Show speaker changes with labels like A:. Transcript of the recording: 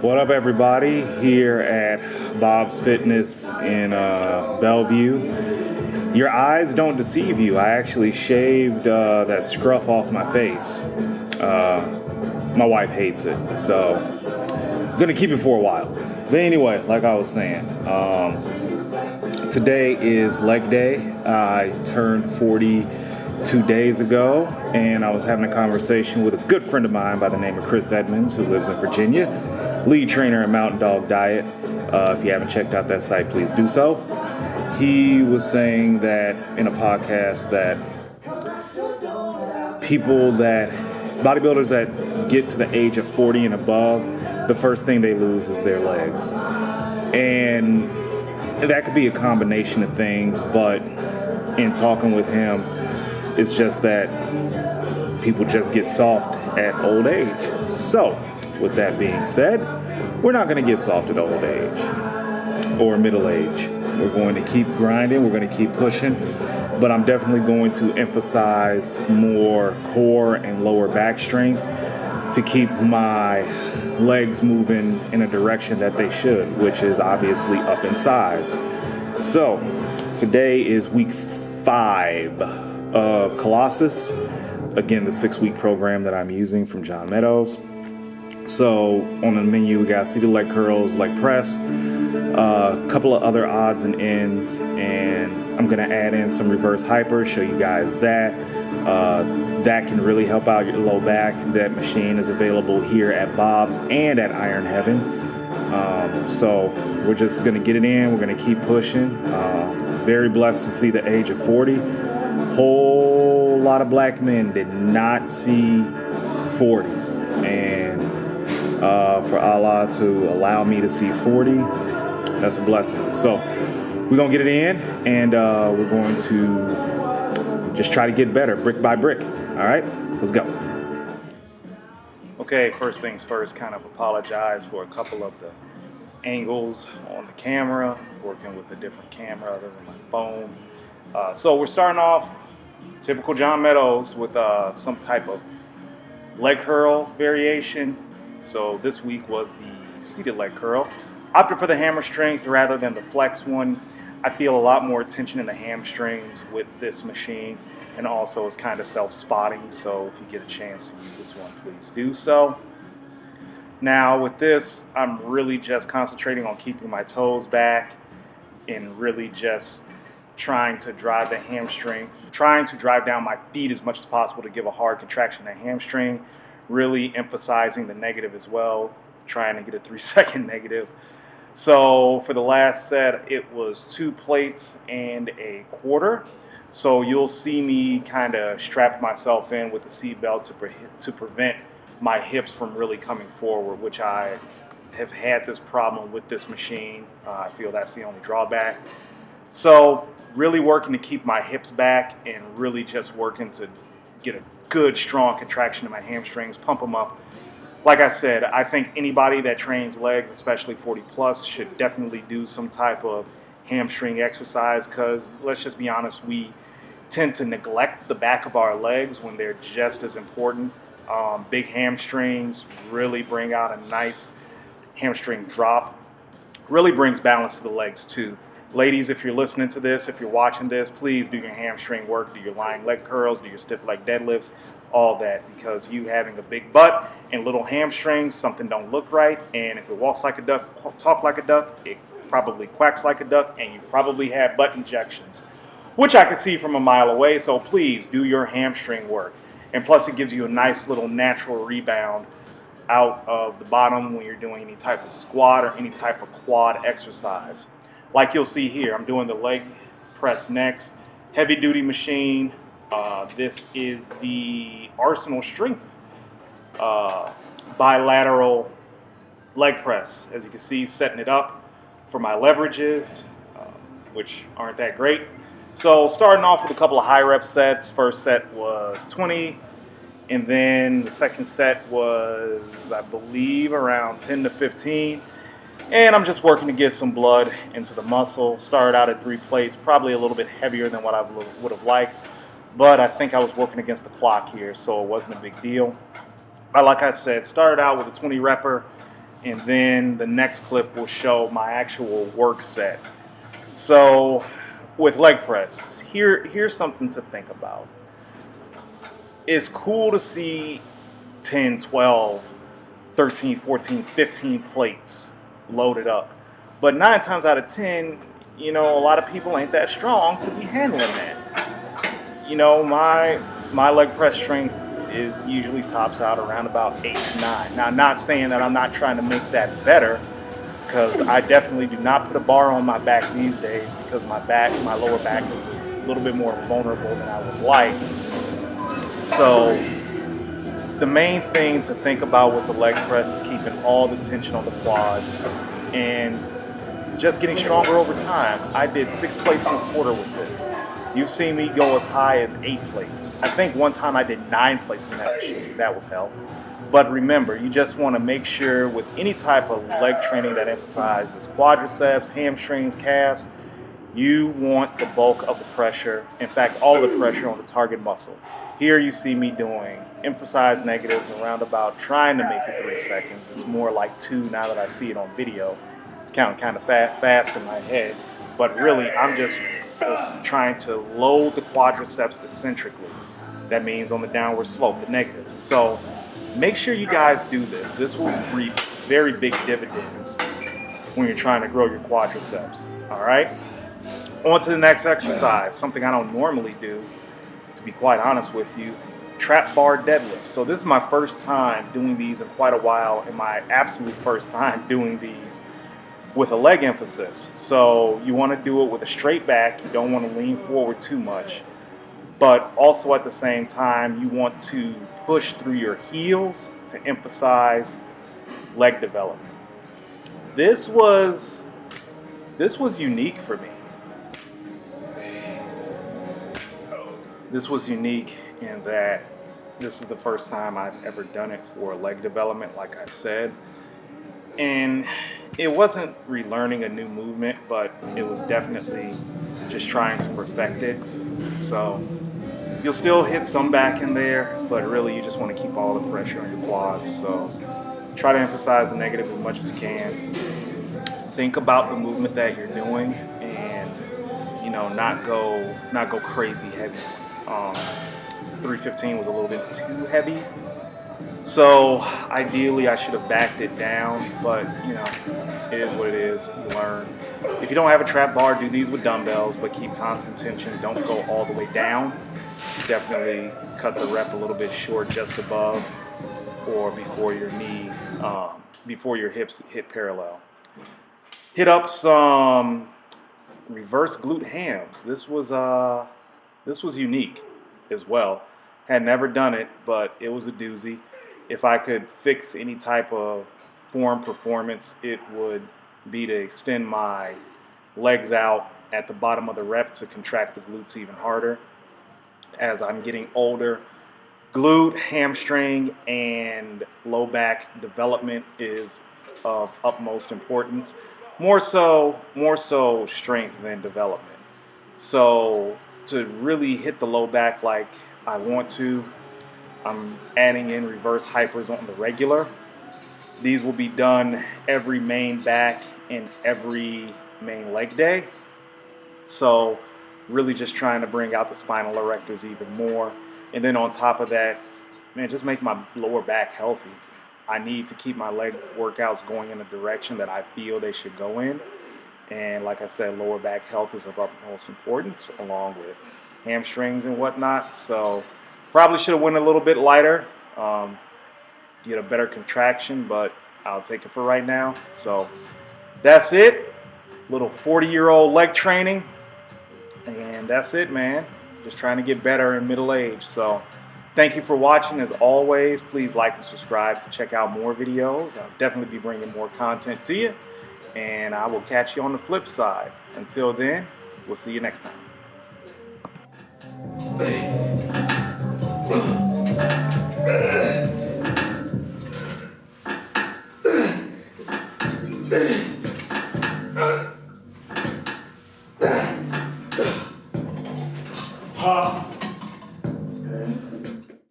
A: What up, everybody? Here at Bob's Fitness in Bellevue. Your eyes don't deceive you. I actually shaved that scruff off my face. My wife hates it, so I'm gonna keep it for a while. But anyway, like I was saying, today is leg day. I turned 40 2 days ago, and I was having a conversation with a good friend of mine by the name of Chris Edmonds, who lives in Virginia, lead trainer at Mountain Dog Diet. If you haven't checked out that site, please do so. He was saying that in a podcast that bodybuilders that get to the age of 40 and above, the first thing they lose is their legs. And that could be a combination of things, but in talking with him, it's just that people just get soft at old age. So, with that being said, we're not going to get soft at old age or middle age. We're going to keep grinding. We're going to keep pushing. But I'm definitely going to emphasize more core and lower back strength to keep my legs moving in a direction that they should, which is obviously up in size. So, today is week 5 of Colossus. Again, the 6-week program that I'm using from John Meadows. So on the menu, we got seated leg curls, leg press, a couple of other odds and ends, and I'm going to add in some reverse hyper, show you guys that. That can really help out your low back. That machine is available here at Bob's and at Iron Heaven. So we're just going to get it in. We're going to keep pushing. Very blessed to see the age of 40. Whole lot of black men did not see 40. And for Allah to allow me to see 40, that's a blessing. So we're going to get it in, and we're going to just try to get better brick by brick. All right, let's go. Okay, first things first, kind of apologize for a couple of the angles on the camera, working with a different camera other than my phone. So we're starting off typical John Meadows with some type of leg curl variation. So this week was the seated leg curl. Opted for the hammer strength rather than the flex one. I feel a lot more tension in the hamstrings with this machine, and also it's kind of self-spotting, so if you get a chance to use this one, please do so. Now with this, I'm really just concentrating on keeping my toes back and really just trying to drive the hamstring, trying to drive down my feet as much as possible to give a hard contraction in the hamstring, really emphasizing the negative as well, trying to get a 3-second negative. So for the last set, it was 2 plates and a quarter. So you'll see me kind of strap myself in with the seat belt to prevent my hips from really coming forward, which I have had this problem with this machine. I feel that's the only drawback. So really working to keep my hips back and really just working to get a good strong contraction in my hamstrings, pump them up. Like I said, I think anybody that trains legs, especially 40 plus, should definitely do some type of hamstring exercise, because let's just be honest, we tend to neglect the back of our legs when they're just as important. Big hamstrings really bring out a nice hamstring drop, really brings balance to the legs too. Ladies, if you're listening to this, if you're watching this, please do your hamstring work, do your lying leg curls, do your stiff leg deadlifts, all that, because you having a big butt and little hamstrings, something don't look right, and if it walks like a duck, talk like a duck, it probably quacks like a duck, and you've probably had butt injections, which I can see from a mile away. So please do your hamstring work. And plus it gives you a nice little natural rebound out of the bottom when you're doing any type of squat or any type of quad exercise. Like you'll see here, I'm doing the leg press next. Heavy duty machine. This is the Arsenal Strength bilateral leg press. As you can see, setting it up for my leverages, which aren't that great. So starting off with a couple of high rep sets. First set was 20, and then the second set was, I believe, around 10 to 15. And I'm just working to get some blood into the muscle. Started out at 3 plates, probably a little bit heavier than what I would have liked. But I think I was working against the clock here, so it wasn't a big deal. Like I said, started out with a 20 repper, and then the next clip will show my actual work set. So with leg press, here's something to think about. It's cool to see 10, 12, 13, 14, 15 plates loaded up. But 9 times out of 10, a lot of people ain't that strong to be handling that. My leg press strength is usually tops out around about 8 to 9. Now, I'm not saying that I'm not trying to make that better, because I definitely do not put a bar on my back these days, because my lower back is a little bit more vulnerable than I would like. So the main thing to think about with the leg press is keeping all the tension on the quads and just getting stronger over time. I did 6 plates in a quarter with this. You've seen me go as high as 8 plates. I think one time I did 9 plates in that machine. That was hell. But remember, you just want to make sure with any type of leg training that emphasizes quadriceps, hamstrings, calves, you want the bulk of the pressure, in fact, all of the pressure on the target muscle. Here you see me doing emphasized negatives around about trying to make it 3 seconds. It's more like 2 now that I see it on video. It's counting kind of fast in my head, but really I'm just trying to load the quadriceps eccentrically. That means on the downward slope, the negatives. So make sure you guys do this. This will reap very big dividends when you're trying to grow your quadriceps. All right? On to the next exercise, something I don't normally do, to be quite honest with you, trap bar deadlift. So this is my first time doing these in quite a while, and my absolute first time doing these with a leg emphasis. So you want to do it with a straight back. You don't want to lean forward too much, but also at the same time, you want to push through your heels to emphasize leg development. This was unique for me. This was unique in that this is the first time I've ever done it for leg development, like I said. And it wasn't relearning a new movement, but it was definitely just trying to perfect it. So you'll still hit some back in there, but really you just want to keep all the pressure on your quads. So try to emphasize the negative as much as you can. Think about the movement that you're doing, and not go crazy heavy. 315 was a little bit too heavy, so ideally I should have backed it down, but it is what it is. You learn. If you don't have a trap bar, do these with dumbbells, but keep constant tension. Don't go all the way down. Definitely cut the rep a little bit short, just above or before your knee, before your hips hit parallel. Hit up some reverse glute hams. This was unique as well. Had never done it, but it was a doozy. If I could fix any type of form performance, it would be to extend my legs out at the bottom of the rep to contract the glutes even harder. As I'm getting older, glute, hamstring, and low back development is of utmost importance. More so strength than development. So to really hit the low back like I want to, I'm adding in reverse hypers on the regular. These will be done every main back and every main leg day. So really just trying to bring out the spinal erectors even more. And then on top of that, man, just make my lower back healthy. I need to keep my leg workouts going in a direction that I feel they should go in. And like I said, lower back health is of utmost importance, along with hamstrings and whatnot. So probably should have went a little bit lighter, get a better contraction, but I'll take it for right now. So that's it. Little 40-year-old leg training. And that's it, man. Just trying to get better in middle age. So thank you for watching. As always, please like and subscribe to check out more videos. I'll definitely be bringing more content to you. And I will catch you on the flip side. Until then, we'll see you next time.